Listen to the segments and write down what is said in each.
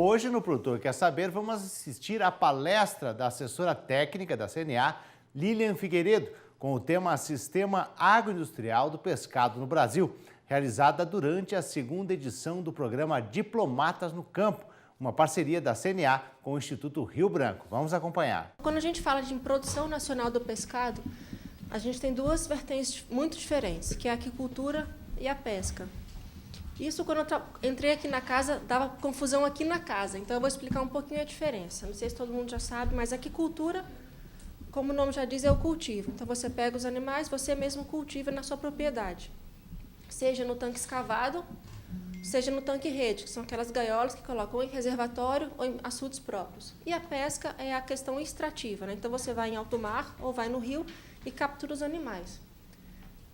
Hoje, no Produtor Quer Saber, vamos assistir à palestra da assessora técnica da CNA, Lilian Figueiredo, com o tema Sistema Agroindustrial do Pescado no Brasil, realizada durante a segunda edição do programa Diplomatas no Campo, uma parceria da CNA com o Instituto Rio Branco. Vamos acompanhar. Quando a gente fala de produção nacional do pescado, a gente tem duas vertentes muito diferentes, que é a aquicultura e a pesca. Isso, quando eu entrei aqui na casa, dava confusão aqui na casa. Então, eu vou explicar um pouquinho a diferença. Não sei se todo mundo já sabe, mas a aquicultura, como o nome já diz, é o cultivo. Então, você pega os animais, você mesmo cultiva na sua propriedade. Seja no tanque escavado, seja no tanque-rede, que são aquelas gaiolas que colocam ou em reservatório ou em açudes próprios. E a pesca é a questão extrativa, né? Então, você vai em alto mar ou vai no rio e captura os animais.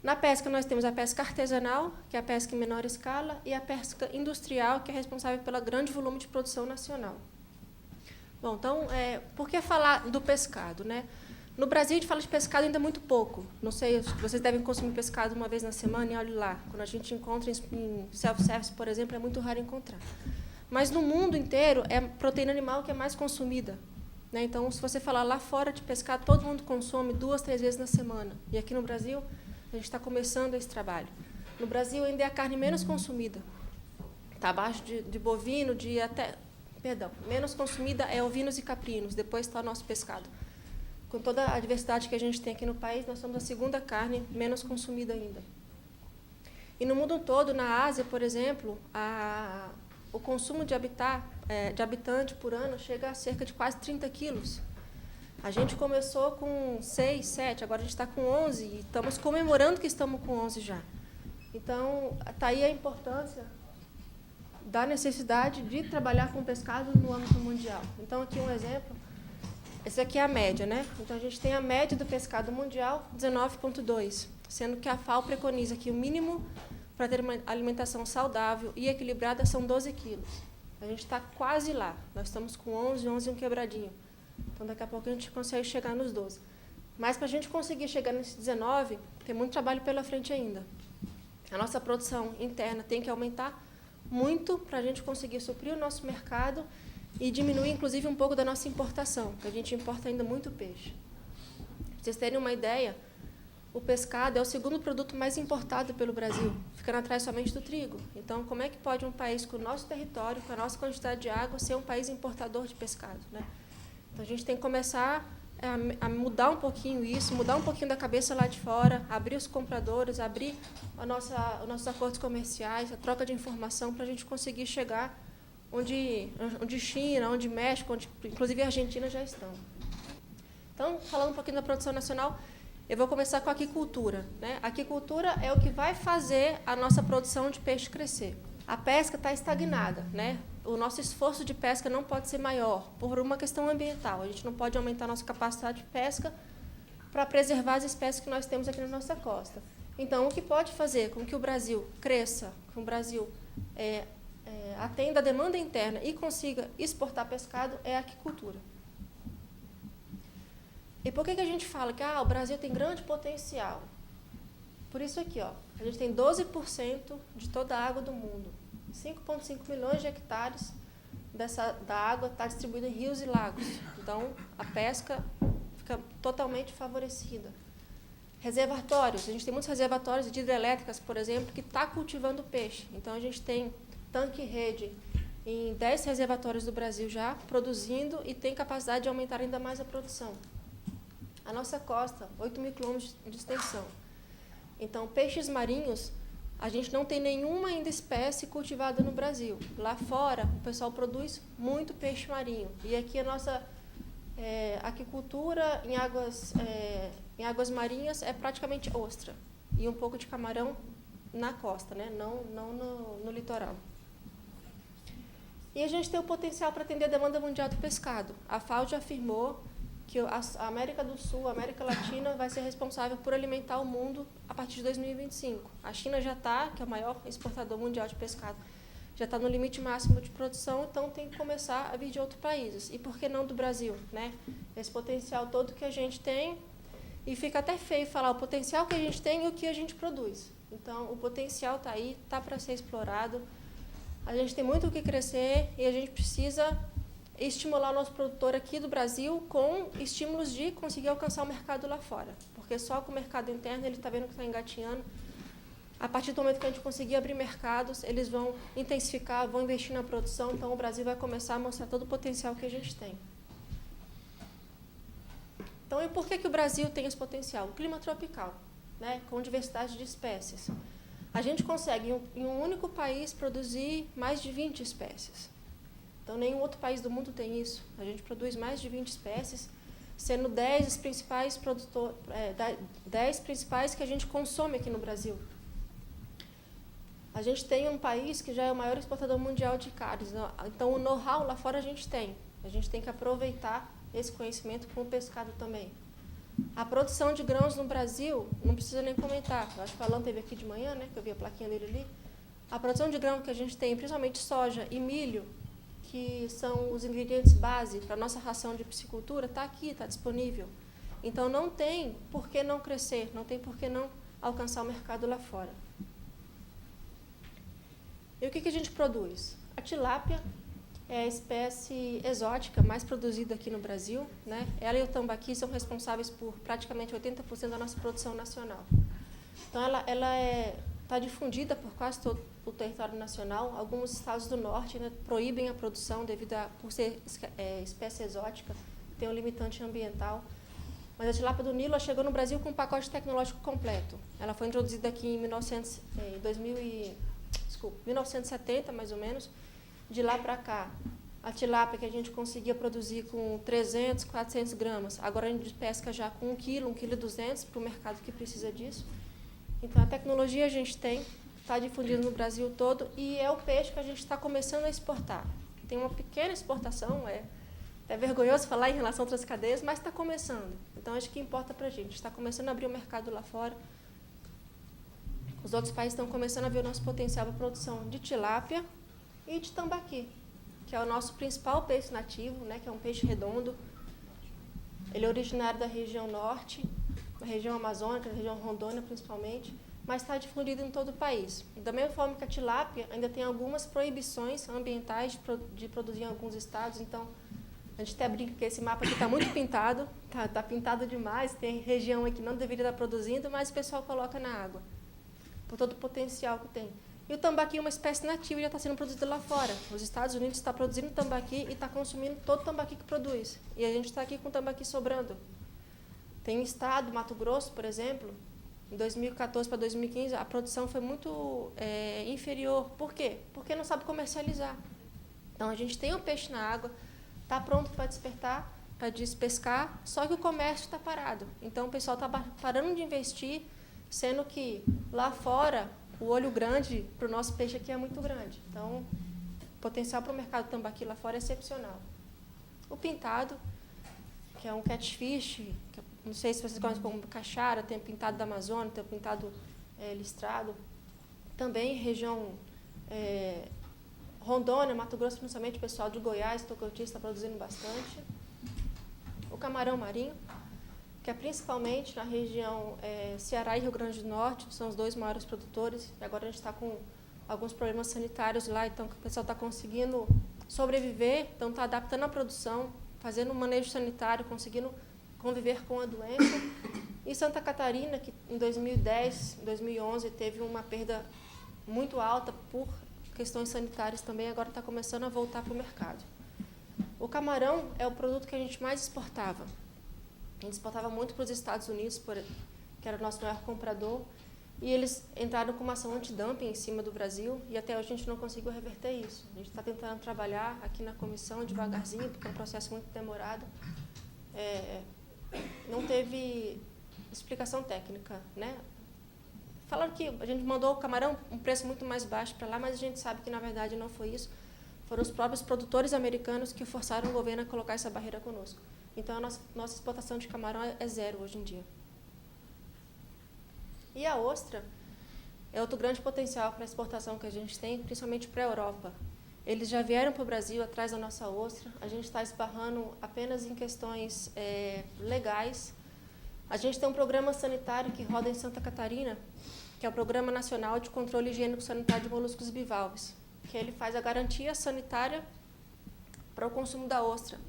Na pesca, nós temos a pesca artesanal, que é a pesca em menor escala, e a pesca industrial, que é responsável pelo grande volume de produção nacional. Bom, então, por que falar do pescado, né? No Brasil, a gente fala de pescado ainda muito pouco. Não sei, vocês devem consumir pescado uma vez na semana e olhe lá. Quando a gente encontra em self-service, por exemplo, é muito raro encontrar. Mas no mundo inteiro, é a proteína animal que é mais consumida, né? Então, se você falar lá fora de pescado, todo mundo consome 2, 3 vezes na semana. E aqui no Brasil, a gente está começando esse trabalho. No Brasil, ainda é a carne menos consumida. Está abaixo de bovino, menos consumida é ovinos e caprinos, depois está o nosso pescado. Com toda a diversidade que a gente tem aqui no país, nós somos a segunda carne menos consumida ainda. E no mundo todo, na Ásia, por exemplo, o consumo de habitante por ano chega a cerca de quase 30 quilos. A gente começou com 6, 7, agora a gente está com 11 e estamos comemorando que estamos com 11 já. Então, está aí a importância da necessidade de trabalhar com pescado no âmbito mundial. Então, aqui um exemplo, esse aqui é a média, né? Então, a gente tem a média do pescado mundial, 19,2, sendo que a FAO preconiza que o mínimo para ter uma alimentação saudável e equilibrada são 12 quilos. A gente está quase lá, nós estamos com 11 e um quebradinho. Então, daqui a pouco a gente consegue chegar nos 12. Mas, para a gente conseguir chegar nesse 19, tem muito trabalho pela frente ainda. A nossa produção interna tem que aumentar muito para a gente conseguir suprir o nosso mercado e diminuir, inclusive, um pouco da nossa importação, porque a gente importa ainda muito peixe. Para vocês terem uma ideia, o pescado é o segundo produto mais importado pelo Brasil, ficando atrás somente do trigo. Então, como é que pode um país com o nosso território, com a nossa quantidade de água, ser um país importador de pescado, né? Então, a gente tem que começar a mudar um pouquinho isso, mudar um pouquinho da cabeça lá de fora, abrir os compradores, abrir os nossos acordos comerciais, a troca de informação para a gente conseguir chegar onde China, onde México, onde inclusive a Argentina já estão. Então, falando um pouquinho da produção nacional, eu vou começar com a aquicultura, né? A aquicultura é o que vai fazer a nossa produção de peixe crescer. A pesca está estagnada, né? O nosso esforço de pesca não pode ser maior por uma questão ambiental. A gente não pode aumentar a nossa capacidade de pesca para preservar as espécies que nós temos aqui na nossa costa. Então, o que pode fazer com que o Brasil cresça, que o Brasil atenda a demanda interna e consiga exportar pescado é a aquicultura. E por que a gente fala que o Brasil tem grande potencial? Por isso aqui, ó, a gente tem 12% de toda a água do mundo. 5,5 milhões de hectares da água está distribuída em rios e lagos. Então, a pesca fica totalmente favorecida. Reservatórios. A gente tem muitos reservatórios de hidrelétricas, por exemplo, que está cultivando peixe. Então, a gente tem tanque-rede em 10 reservatórios do Brasil já, produzindo e tem capacidade de aumentar ainda mais a produção. A nossa costa, 8 mil quilômetros de extensão. Então, peixes marinhos, a gente não tem nenhuma ainda espécie cultivada no Brasil. Lá fora, o pessoal produz muito peixe marinho. E aqui a nossa aquicultura em águas marinhas é praticamente ostra. E um pouco de camarão na costa, né? Não no litoral. E a gente tem o potencial para atender a demanda mundial do pescado. A FAO já afirmou que a América do Sul, a América Latina, vai ser responsável por alimentar o mundo a partir de 2025. A China já está, que é o maior exportador mundial de pescado, já está no limite máximo de produção, então tem que começar a vir de outros países. E por que não do Brasil, né? Esse potencial todo que a gente tem, e fica até feio falar o potencial que a gente tem e o que a gente produz. Então, o potencial está aí, está para ser explorado. A gente tem muito o que crescer e a gente precisa estimular o nosso produtor aqui do Brasil com estímulos de conseguir alcançar o mercado lá fora. Porque só com o mercado interno ele está vendo que está engatinhando. A partir do momento que a gente conseguir abrir mercados, eles vão intensificar, vão investir na produção, então o Brasil vai começar a mostrar todo o potencial que a gente tem. Então, e por que o Brasil tem esse potencial? O clima tropical, né, com diversidade de espécies. A gente consegue, em um único país, produzir mais de 20 espécies. Então, nenhum outro país do mundo tem isso. A gente produz mais de 20 espécies, sendo 10 os principais 10 principais que a gente consome aqui no Brasil. A gente tem um país que já é o maior exportador mundial de carnes. Então, o know-how lá fora a gente tem. A gente tem que aproveitar esse conhecimento com o pescado também. A produção de grãos no Brasil, não precisa nem comentar. Eu acho que o Alan esteve aqui de manhã, né, que eu vi a plaquinha dele ali. A produção de grão que a gente tem, principalmente soja e milho, que são os ingredientes base para a nossa ração de piscicultura, está aqui, está disponível. Então, não tem por que não crescer, não tem por que não alcançar o mercado lá fora. E o que a gente produz? A tilápia é a espécie exótica mais produzida aqui no Brasil, né? Ela e o tambaqui são responsáveis por praticamente 80% da nossa produção nacional. Então, ela está difundida por quase todo o território nacional. Alguns estados do norte, né, proíbem a produção por ser espécie exótica, tem um limitante ambiental. Mas a tilápia do Nilo chegou no Brasil com um pacote tecnológico completo. Ela foi introduzida aqui em 1970, mais ou menos. De lá para cá, a tilápia que a gente conseguia produzir com 300, 400 gramas, agora a gente pesca já com 1 quilo, 1,2 kg para o mercado que precisa disso. Então, a tecnologia a gente tem, está difundida no Brasil todo e é o peixe que a gente está começando a exportar. Tem uma pequena exportação, é vergonhoso falar em relação a outras cadeias, mas está começando. Então, acho que importa para a gente. Está começando a abrir o mercado lá fora. Os outros países estão começando a ver o nosso potencial para a produção de tilápia e de tambaqui, que é o nosso principal peixe nativo, né, que é um peixe redondo. Ele é originário da região norte, da região amazônica, da região Rondônia principalmente, mas está difundido em todo o país. E da mesma forma que a tilápia, ainda tem algumas proibições ambientais de produzir em alguns estados. Então, a gente até brinca que esse mapa aqui está muito pintado, está pintado demais, tem região aí que não deveria estar produzindo, mas o pessoal coloca na água, por todo o potencial que tem. E o tambaqui é uma espécie nativa e já está sendo produzida lá fora. Os Estados Unidos estão produzindo tambaqui e está consumindo todo o tambaqui que produz. E a gente está aqui com o tambaqui sobrando. Tem estado, Mato Grosso, por exemplo, em 2014 para 2015, a produção foi muito inferior. Por quê? Porque não sabe comercializar. Então, a gente tem o peixe na água, está pronto para despertar, para despescar, só que o comércio está parado. Então, o pessoal está parando de investir, sendo que lá fora o olho grande para o nosso peixe aqui é muito grande. Então, o potencial para o mercado tambaqui lá fora é excepcional. O pintado, que é um catfish, que não sei se vocês conhecem como caixara, tem o pintado da Amazônia, tem o pintado listrado. Também região Rondônia, Mato Grosso, principalmente o pessoal de Goiás, Tocantins está produzindo bastante. O camarão marinho, que é principalmente na região Ceará e Rio Grande do Norte, são os dois maiores produtores. E agora a gente está com alguns problemas sanitários lá, então o pessoal está conseguindo sobreviver, então está adaptando a produção, fazendo um manejo sanitário, conseguindo conviver com a doença. E Santa Catarina, que em 2010, 2011, teve uma perda muito alta por questões sanitárias também, agora está começando a voltar para o mercado. O camarão é o produto que a gente mais exportava. A gente exportava muito para os Estados Unidos, que era o nosso maior comprador, e eles entraram com uma ação antidumping em cima do Brasil, e até hoje a gente não conseguiu reverter isso. A gente está tentando trabalhar aqui na comissão devagarzinho, porque é um processo muito demorado. Não teve explicação técnica, né? Falaram que a gente mandou o camarão um preço muito mais baixo para lá, mas a gente sabe que, na verdade, não foi isso. Foram os próprios produtores americanos que forçaram o governo a colocar essa barreira conosco. Então, a nossa exportação de camarão é zero hoje em dia. E a ostra é outro grande potencial para a exportação que a gente tem, principalmente para a Europa. Eles já vieram para o Brasil atrás da nossa ostra. A gente está esbarrando apenas em questões legais. A gente tem um programa sanitário que roda em Santa Catarina, que é o Programa Nacional de Controle Higiênico Sanitário de Moluscos Bivalves. que ele faz a garantia sanitária para o consumo da ostra.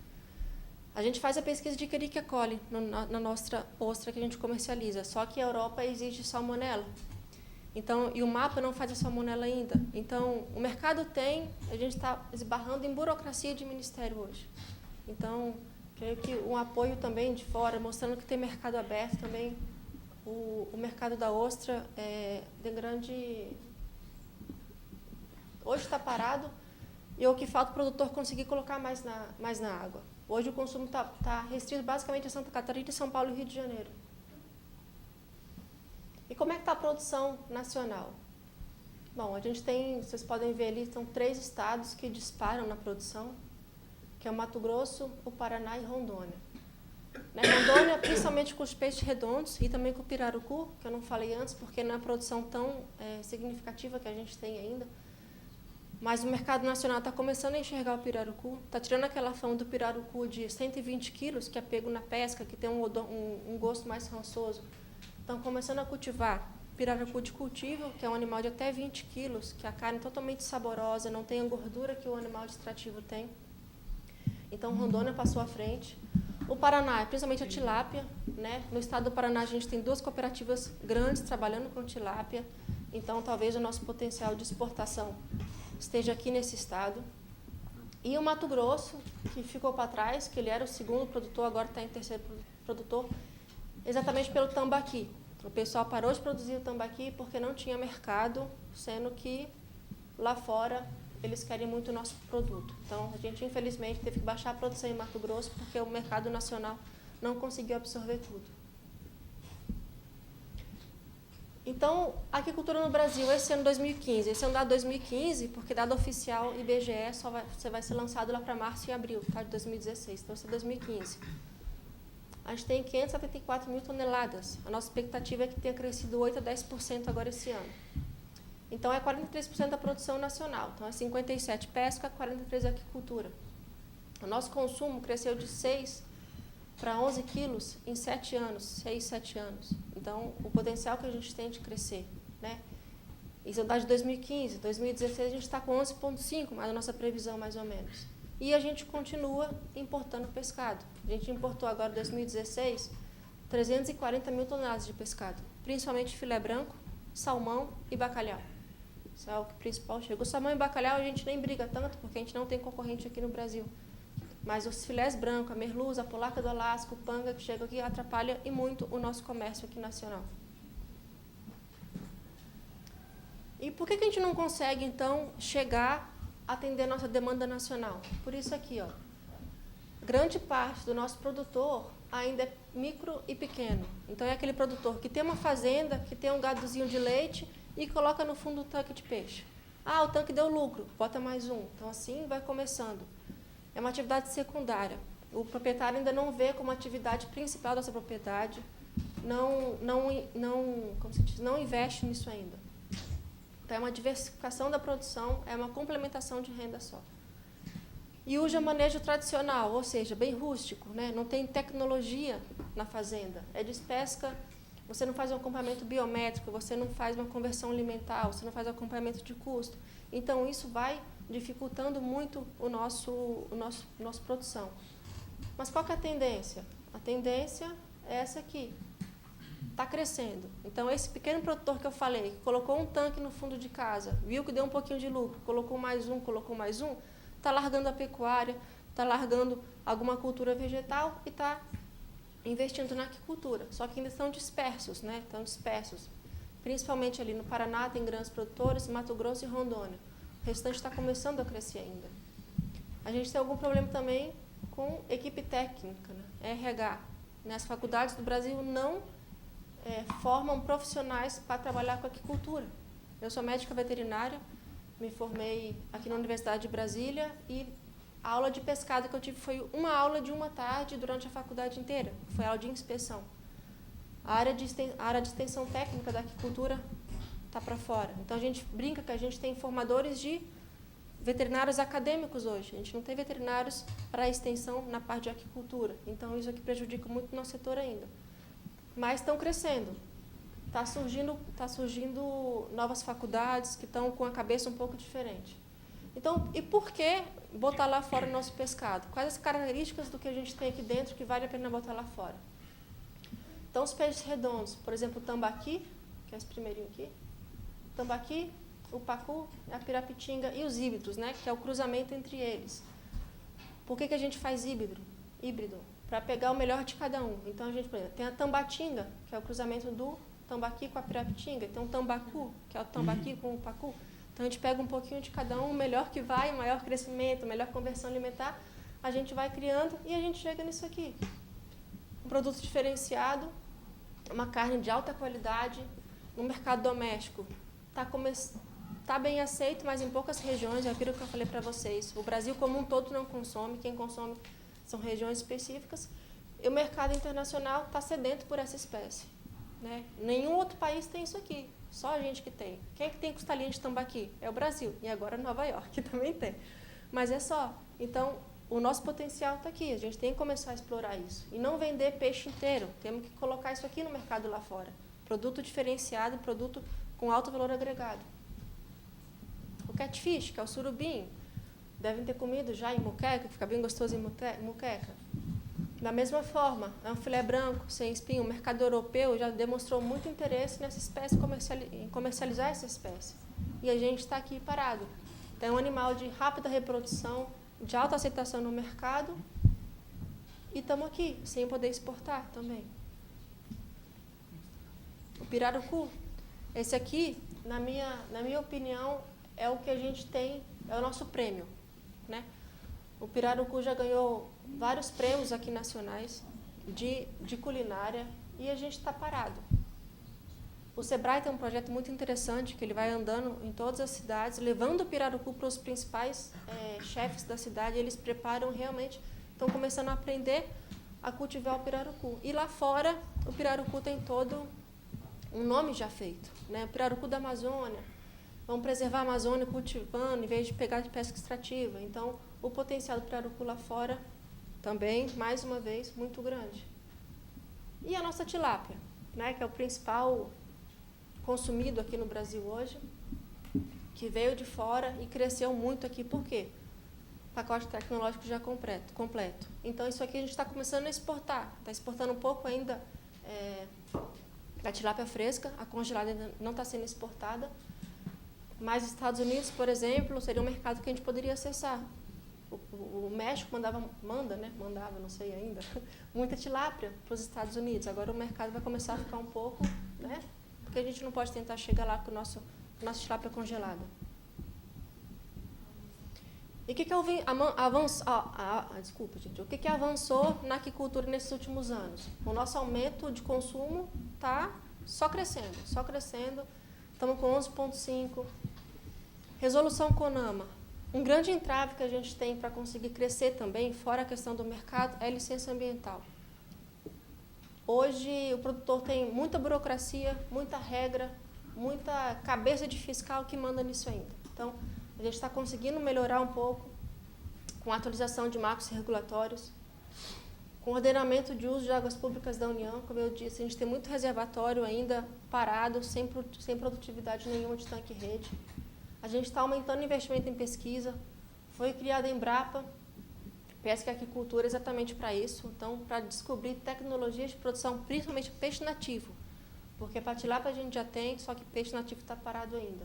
A gente faz a pesquisa de Escherichia coli na nossa ostra que a gente comercializa, só que a Europa exige salmonela. Então, e o mapa não faz a salmonela ainda. Então, o mercado tem, a gente está esbarrando em burocracia de ministério hoje. Então, creio que um apoio também de fora, mostrando que tem mercado aberto também, o mercado da ostra de grande... Hoje está parado e o que falta o produtor conseguir colocar mais na água. Hoje o consumo está restrito basicamente a Santa Catarina, São Paulo e Rio de Janeiro. E como é que está a produção nacional? Bom, a gente tem, vocês podem ver ali, são 3 estados que disparam na produção, que é o Mato Grosso, o Paraná e Rondônia. Rondônia, principalmente com os peixes redondos e também com o pirarucu, que eu não falei antes, porque não é uma produção tão significativa que a gente tem ainda. Mas o mercado nacional está começando a enxergar o pirarucu, está tirando aquela fama do pirarucu de 120 quilos, que é pego na pesca, que tem um gosto mais rançoso. Estão começando a cultivar pirarucu de cultivo, que é um animal de até 20 quilos, que a carne é totalmente saborosa, não tem a gordura que o animal de extrativo tem. Então, Rondônia passou à frente. O Paraná, principalmente a tilápia, No estado do Paraná, a gente tem 2 cooperativas grandes trabalhando com tilápia. Então, talvez o nosso potencial de exportação esteja aqui nesse estado. E o Mato Grosso, que ficou para trás, que ele era o 2º produtor, agora está em 3º produtor, exatamente pelo tambaqui. O pessoal parou de produzir o tambaqui porque não tinha mercado, sendo que lá fora eles querem muito o nosso produto. Então, a gente, infelizmente, teve que baixar a produção em Mato Grosso porque o mercado nacional não conseguiu absorver tudo. Então, a aquicultura no Brasil, esse ano 2015, esse é um dado 2015, porque dado oficial IBGE vai ser lançado lá para março e abril, tá, de 2016, então esse é 2015. A gente tem 574 mil toneladas, a nossa expectativa é que tenha crescido 8 a 10% agora esse ano. Então, é 43% da produção nacional, então é 57% pesca, 43% aquicultura. O nosso consumo cresceu de 6 para 11 quilos em 7 anos, 6, 7 anos. Então, o potencial que a gente tem de crescer, Isso é o dado de 2015, 2016 a gente está com 11,5, mas a nossa previsão mais ou menos. E a gente continua importando pescado. A gente importou agora, em 2016, 340 mil toneladas de pescado, principalmente filé branco, salmão e bacalhau. Isso é o principal chega. O salmão e bacalhau a gente nem briga tanto, porque a gente não tem concorrente aqui no Brasil. Mas os filés brancos, a merluza, a polaca do Alasca, o panga que chega aqui, atrapalha e muito o nosso comércio aqui nacional. E por que a gente não consegue, então, chegar a atender a nossa demanda nacional? Por isso aqui, ó. Grande parte do nosso produtor ainda é micro e pequeno. Então, é aquele produtor que tem uma fazenda, que tem um gadozinho de leite e coloca no fundo do tanque de peixe. Ah, o tanque deu lucro, bota mais um. Então, assim vai começando. É uma atividade secundária. O proprietário ainda não vê como atividade principal da sua propriedade, não investe nisso ainda. Então, é uma diversificação da produção, é uma complementação de renda só. E usa manejo tradicional, ou seja, bem rústico, Não tem tecnologia na fazenda. É despesca, você não faz um acompanhamento biométrico, você não faz uma conversão alimentar, você não faz um acompanhamento de custo. Então, isso vai dificultando muito a nossa produção. Mas qual que é a tendência? A tendência é essa aqui. Está crescendo. Então, esse pequeno produtor que eu falei, que colocou um tanque no fundo de casa, viu que deu um pouquinho de lucro, colocou mais um, está largando a pecuária, está largando alguma cultura vegetal e está investindo na aquicultura. Só que ainda estão dispersos, Estão dispersos. Principalmente ali no Paraná tem grandes produtores, Mato Grosso e Rondônia. O restante está começando a crescer ainda. A gente tem algum problema também com equipe técnica, RH. As faculdades do Brasil não formam profissionais para trabalhar com aquicultura. Eu sou médica veterinária, me formei aqui na Universidade de Brasília e a aula de pescado que eu tive foi uma aula de uma tarde durante a faculdade inteira. Foi aula de inspeção. A área de extensão técnica da aquicultura está para fora. Então, a gente brinca que a gente tem formadores de veterinários acadêmicos hoje. A gente não tem veterinários para a extensão na parte de aquicultura. Então, isso aqui prejudica muito o nosso setor ainda. Mas estão crescendo. Está surgindo novas faculdades que estão com a cabeça um pouco diferente. Então, e por que botar lá fora o nosso pescado? Quais as características do que a gente tem aqui dentro que vale a pena botar lá fora? Então, os peixes redondos, por exemplo, o tambaqui, que é esse primeirinho aqui, o tambaqui, o pacu, a pirapitinga e os híbridos, né, que é o cruzamento entre eles. Por que a gente faz híbrido? Para pegar o melhor de cada um. Então, a gente, por exemplo, tem a tambatinga, que é o cruzamento do tambaqui com a pirapitinga. Tem um tambacu, que é o tambaqui com o pacu. Então, a gente pega um pouquinho de cada um, o melhor que vai, o maior crescimento, melhor conversão alimentar, a gente vai criando e a gente chega nisso aqui. Um produto diferenciado, uma carne de alta qualidade, no mercado doméstico. Está bem aceito, mas em poucas regiões, é aquilo que eu falei para vocês. O Brasil como um todo não consome, quem consome são regiões específicas. E o mercado internacional está sedento por essa espécie. Né? Nenhum outro país tem isso aqui, só a gente que tem. Quem é que tem costelinha de tambaqui? É o Brasil, e agora Nova York também tem. Mas é só. Então, o nosso potencial está aqui, a gente tem que começar a explorar isso. E não vender peixe inteiro, temos que colocar isso aqui no mercado lá fora. Produto diferenciado, produto com alto valor agregado. O catfish, que é o surubim, devem ter comido já em muqueca, que fica bem gostoso em muqueca. Da mesma forma, é um filé branco, sem espinho. O mercado europeu já demonstrou muito interesse nessa espécie, em comercializar essa espécie. E a gente está aqui parado. Então, é um animal de rápida reprodução, de alta aceitação no mercado, e estamos aqui, sem poder exportar também. O pirarucu, esse aqui, na minha opinião, é o que a gente tem, é o nosso prêmio, né? O pirarucu já ganhou vários prêmios aqui nacionais de culinária e a gente está parado. O Sebrae tem um projeto muito interessante que ele vai andando em todas as cidades, levando o pirarucu para os principais chefes da cidade. Eles preparam realmente, estão começando a aprender a cultivar o pirarucu. E lá fora, o pirarucu tem todo um nome já feito, né? O pirarucu da Amazônia. Vamos preservar a Amazônia cultivando, em vez de pegar de pesca extrativa. Então, o potencial do pirarucu lá fora também, mais uma vez, muito grande. E a nossa tilápia, né, que é o principal consumido aqui no Brasil hoje, que veio de fora e cresceu muito aqui. Por quê? Pacote tecnológico já completo. Então, isso aqui a gente está começando a exportar. Está exportando um pouco ainda a tilápia fresca, a congelada ainda não está sendo exportada. Mas os Estados Unidos, por exemplo, seria um mercado que a gente poderia acessar. O México mandava, não sei ainda, muita tilápia para os Estados Unidos. Agora o mercado vai começar a ficar um pouco, né? Porque a gente não pode tentar chegar lá com a nossa tilápia congelada. E o que que avançou na aquicultura nesses últimos anos? O nosso aumento de consumo está só crescendo. Estamos com 11,5. Resolução CONAMA. Um grande entrave que a gente tem para conseguir crescer também, fora a questão do mercado, é a licença ambiental. Hoje, o produtor tem muita burocracia, muita regra, muita cabeça de fiscal que manda nisso ainda. Então, a gente está conseguindo melhorar um pouco com a atualização de marcos regulatórios, com o ordenamento de uso de águas públicas da União. Como eu disse, a gente tem muito reservatório ainda parado, sem produtividade nenhuma de tanque-rede. A gente está aumentando o investimento em pesquisa. Foi criada a Embrapa, Pesca e Aquicultura, exatamente para isso. Então, para descobrir tecnologias de produção, principalmente peixe nativo. Porque para tilápia a gente já tem, só que peixe nativo está parado ainda.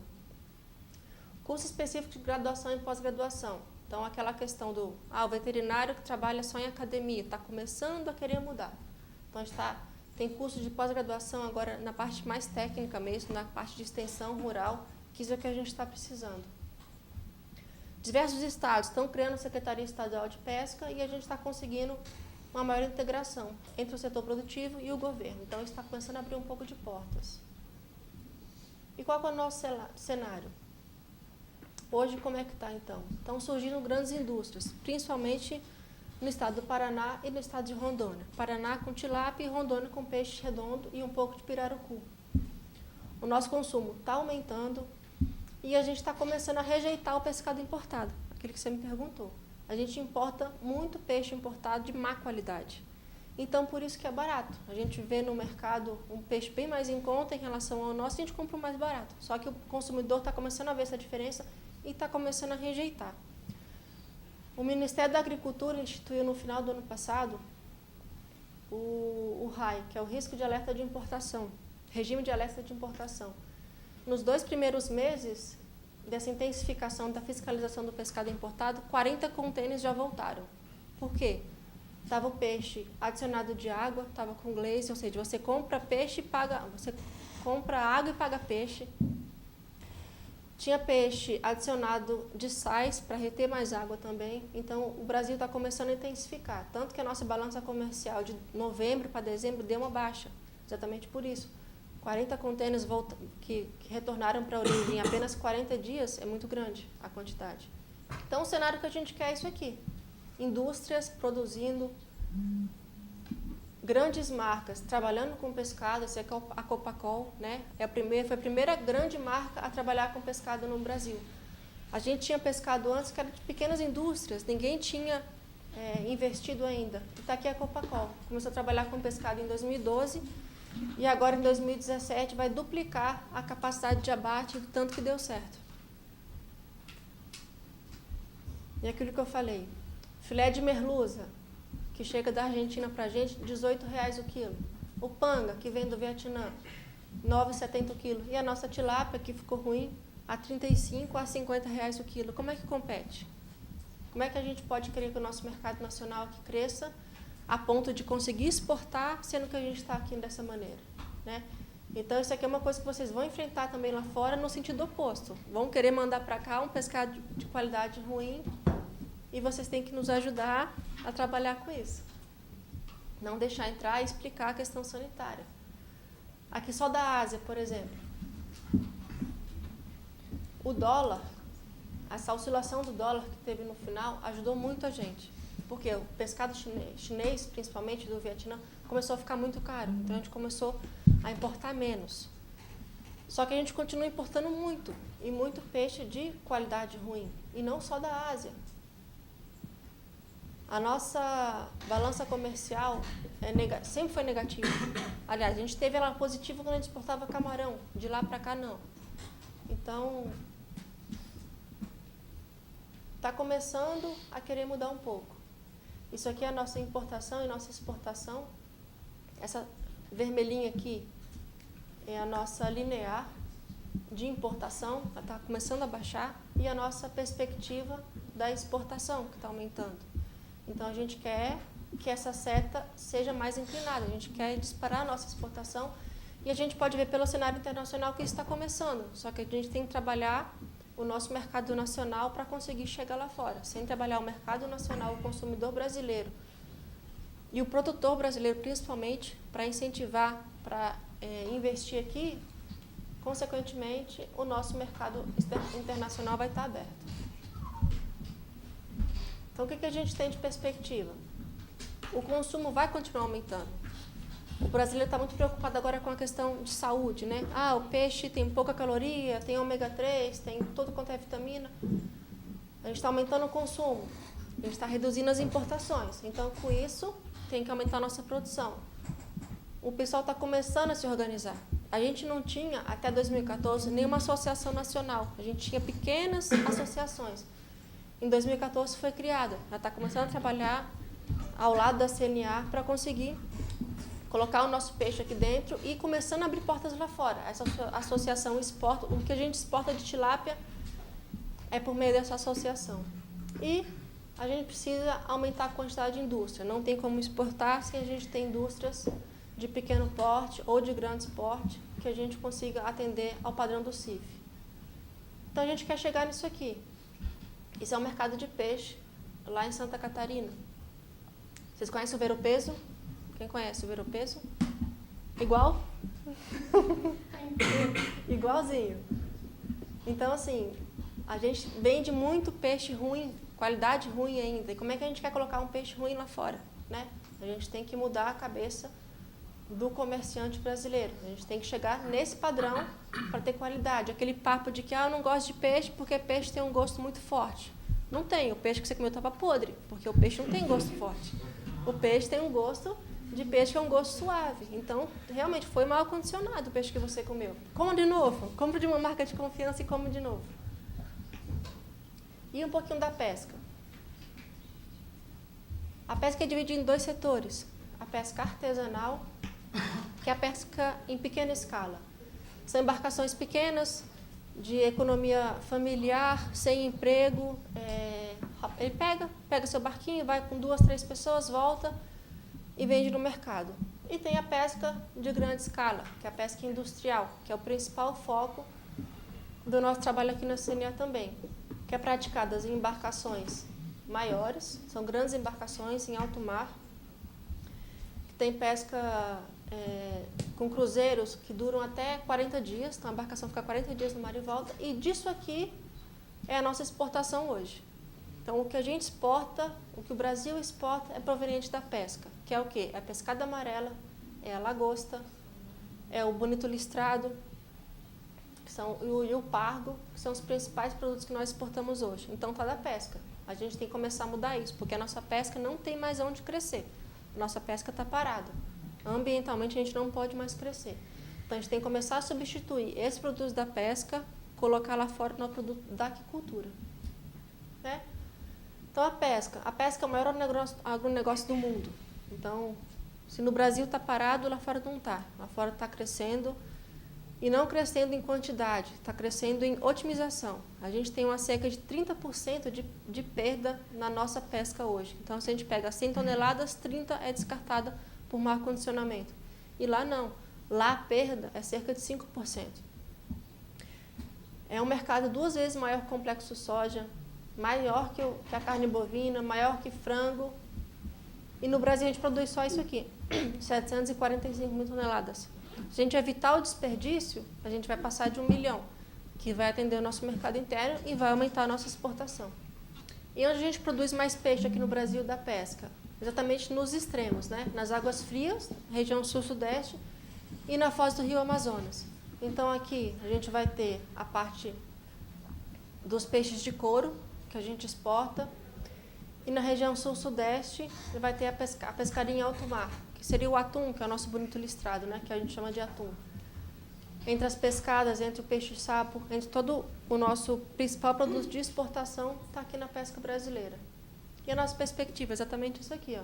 Curso específico de graduação e pós-graduação. Então, aquela questão do o veterinário que trabalha só em academia, está começando a querer mudar. Então, tem curso de pós-graduação agora na parte mais técnica mesmo, na parte de extensão rural, que isso é o que a gente está precisando. Diversos estados estão criando a Secretaria Estadual de Pesca e a gente está conseguindo uma maior integração entre o setor produtivo e o governo. Então, isso está começando a abrir um pouco de portas. E qual é o nosso cenário? Hoje, como é que está, então? Estão surgindo grandes indústrias, principalmente no estado do Paraná e no estado de Rondônia. Paraná com tilápia e Rondônia com peixe redondo e um pouco de pirarucu. O nosso consumo está aumentando e a gente está começando a rejeitar o pescado importado, aquele que você me perguntou. A gente importa muito peixe importado de má qualidade. Então, por isso que é barato. A gente vê no mercado um peixe bem mais em conta em relação ao nosso, a gente compra o mais barato. Só que o consumidor está começando a ver essa diferença e está começando a rejeitar. O Ministério da Agricultura instituiu no final do ano passado o RAI, que é o Risco de Alerta de Importação, Regime de Alerta de Importação. Nos 2 primeiros meses dessa intensificação da fiscalização do pescado importado, 40 contêineres já voltaram. Por quê? Estava o peixe adicionado de água, estava com glaze, ou seja, você compra peixe e paga, você compra água e paga peixe. Tinha peixe adicionado de sais para reter mais água também. Então, o Brasil está começando a intensificar. Tanto que a nossa balança comercial de novembro para dezembro deu uma baixa, exatamente por isso. 40 contêineres que retornaram para a origem em apenas 40 dias é muito grande a quantidade. Então, o cenário que a gente quer é isso aqui. Indústrias produzindo, grandes marcas trabalhando com pescado, essa é a Copacol, né? Foi a primeira grande marca a trabalhar com pescado no Brasil. A gente tinha pescado antes que era de pequenas indústrias, ninguém tinha investido ainda. E está aqui a Copacol, começou a trabalhar com pescado em 2012 e agora em 2017 vai duplicar a capacidade de abate do tanto que deu certo. E aquilo que eu falei, filé de merluza, que chega da Argentina para a gente, R$18 o quilo. O panga, que vem do Vietnã, R$9,70 o quilo. E a nossa tilápia, que ficou ruim, a R$35 a R$50 o quilo. Como é que compete? Como é que a gente pode querer que o nosso mercado nacional aqui cresça a ponto de conseguir exportar, sendo que a gente está aqui dessa maneira, né? Então, isso aqui é uma coisa que vocês vão enfrentar também lá fora no sentido oposto. Vão querer mandar para cá um pescado de qualidade ruim e vocês têm que nos ajudar a trabalhar com isso. Não deixar entrar e explicar a questão sanitária. Aqui só da Ásia, por exemplo. O dólar, essa oscilação do dólar que teve no final, ajudou muito a gente. Porque o pescado chinês, principalmente do Vietnã, começou a ficar muito caro. Então, a gente começou a importar menos. Só que a gente continua importando muito, e muito peixe de qualidade ruim. E não só da Ásia. A nossa balança comercial sempre foi negativa. Aliás, a gente teve ela positiva quando a gente exportava camarão. De lá para cá, não. Então, está começando a querer mudar um pouco. Isso aqui é a nossa importação e nossa exportação. Essa vermelhinha aqui é a nossa linear de importação, ela está começando a baixar, e a nossa perspectiva da exportação, que está aumentando. Então, a gente quer que essa seta seja mais inclinada, a gente quer disparar a nossa exportação, e a gente pode ver pelo cenário internacional que isso está começando, só que a gente tem que trabalhar o nosso mercado nacional para conseguir chegar lá fora. Sem trabalhar o mercado nacional, o consumidor brasileiro e o produtor brasileiro, principalmente, para incentivar, para investir aqui, consequentemente, o nosso mercado internacional vai estar aberto. Então, o que a gente tem de perspectiva? O consumo vai continuar aumentando. O brasileiro está muito preocupado agora com a questão de saúde, né? Ah, o peixe tem pouca caloria, tem ômega 3, tem tudo quanto é vitamina. A gente está aumentando o consumo, a gente está reduzindo as importações. Então, com isso, tem que aumentar a nossa produção. O pessoal está começando a se organizar. A gente não tinha, até 2014, nenhuma associação nacional. A gente tinha pequenas associações. Em 2014 foi criada. Ela está começando a trabalhar ao lado da CNA para conseguir colocar o nosso peixe aqui dentro e começando a abrir portas lá fora. Essa associação exporta, o que a gente exporta de tilápia é por meio dessa associação. E a gente precisa aumentar a quantidade de indústria. Não tem como exportar sem a gente ter indústrias de pequeno porte ou de grande porte que a gente consiga atender ao padrão do CIF. Então, a gente quer chegar nisso aqui. Isso é um mercado de peixe lá em Santa Catarina. Vocês conhecem o Ver-o-Peso? Quem conhece o Ver-o-Peso? Igual? Igualzinho. Então, assim, a gente vende muito peixe ruim, qualidade ruim ainda. E como é que a gente quer colocar um peixe ruim lá fora, né? A gente tem que mudar a cabeça do comerciante brasileiro. A gente tem que chegar nesse padrão para ter qualidade. Aquele papo de que eu não gosto de peixe porque peixe tem um gosto muito forte. Não tem. O peixe que você comeu estava podre, porque o peixe não tem gosto forte. O peixe tem um gosto de peixe é um gosto suave. Então, realmente, foi mal condicionado o peixe que você comeu. Coma de novo. Compre de uma marca de confiança e come de novo. E um pouquinho da pesca. A pesca é dividida em 2 setores. A pesca artesanal, que é a pesca em pequena escala. São embarcações pequenas, de economia familiar, sem emprego. Ele pega seu barquinho, vai com 2, 3 pessoas, volta e vende no mercado. E tem a pesca de grande escala, que é a pesca industrial, que é o principal foco do nosso trabalho aqui na CNA também, que é praticada em embarcações maiores, são grandes embarcações em alto mar, que tem pesca com cruzeiros que duram até 40 dias, então a embarcação fica 40 dias no mar e volta, e disso aqui é a nossa exportação hoje. Então, o que a gente exporta, o que o Brasil exporta é proveniente da pesca, que é o quê? É a pescada amarela, é a lagosta, é o bonito listrado, e o pargo, que são os principais produtos que nós exportamos hoje. Então, está da pesca. A gente tem que começar a mudar isso, porque a nossa pesca não tem mais onde crescer. A nossa pesca está parada. Ambientalmente, a gente não pode mais crescer. Então, a gente tem que começar a substituir esses produtos da pesca, colocar lá fora no produto da aquicultura. Né? Então, a pesca é o maior agronegócio do mundo. Então, se no Brasil está parado, lá fora não está. Lá fora está crescendo, e não crescendo em quantidade, está crescendo em otimização. A gente tem uma cerca de 30% de perda na nossa pesca hoje. Então, se a gente pega 100 toneladas, 30 é descartada por mau condicionamento. E lá não. Lá a perda é cerca de 5%. É um mercado 2 vezes maior que o complexo soja, maior que a carne bovina, maior que frango. E no Brasil a gente produz só isso aqui, 745 mil toneladas. Se a gente evitar o desperdício, a gente vai passar de 1 milhão, que vai atender o nosso mercado interno e vai aumentar a nossa exportação. E onde a gente produz mais peixe aqui no Brasil da pesca? Exatamente nos extremos, né? Nas águas frias, região sul-sudeste, e na foz do rio Amazonas. Então aqui a gente vai ter a parte dos peixes de couro, que a gente exporta, e na região sul-sudeste vai ter a pescaria em alto mar, que seria o atum, que é o nosso bonito listrado, né? Que a gente chama de atum. Entre as pescadas, entre o peixe-sapo, entre todo o nosso principal produto de exportação, está aqui na pesca brasileira. E a nossa perspectiva é exatamente isso aqui, ó.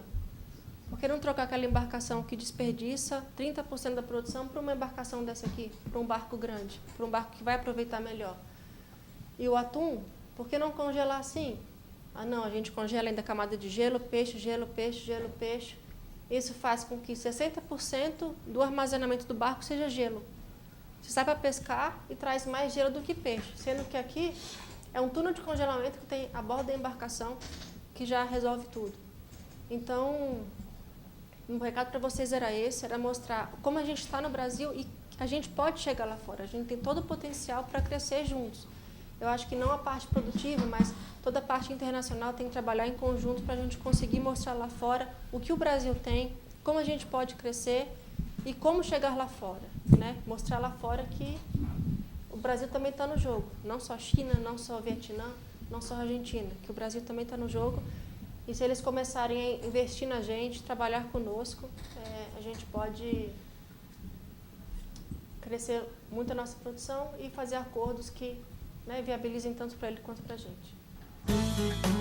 Por que não trocar aquela embarcação que desperdiça 30% da produção para uma embarcação dessa aqui, para um barco grande, para um barco que vai aproveitar melhor? E o atum, por que não congelar assim? Ah, não, a gente congela ainda a camada de gelo, peixe, gelo, peixe, gelo, peixe. Isso faz com que 60% do armazenamento do barco seja gelo. Você sai para pescar e traz mais gelo do que peixe, sendo que aqui é um túnel de congelamento que tem a bordo da embarcação que já resolve tudo. Então, um recado para vocês era esse, era mostrar como a gente está no Brasil e a gente pode chegar lá fora. A gente tem todo o potencial para crescer juntos. Eu acho que não a parte produtiva, mas toda a parte internacional tem que trabalhar em conjunto para a gente conseguir mostrar lá fora o que o Brasil tem, como a gente pode crescer e como chegar lá fora, né? Mostrar lá fora que o Brasil também está no jogo, não só China, não só Vietnã, não só Argentina, que o Brasil também está no jogo. E se eles começarem a investir na gente, trabalhar conosco, a gente pode crescer muito a nossa produção e fazer acordos que, né, viabilizem tanto para ele quanto para a gente.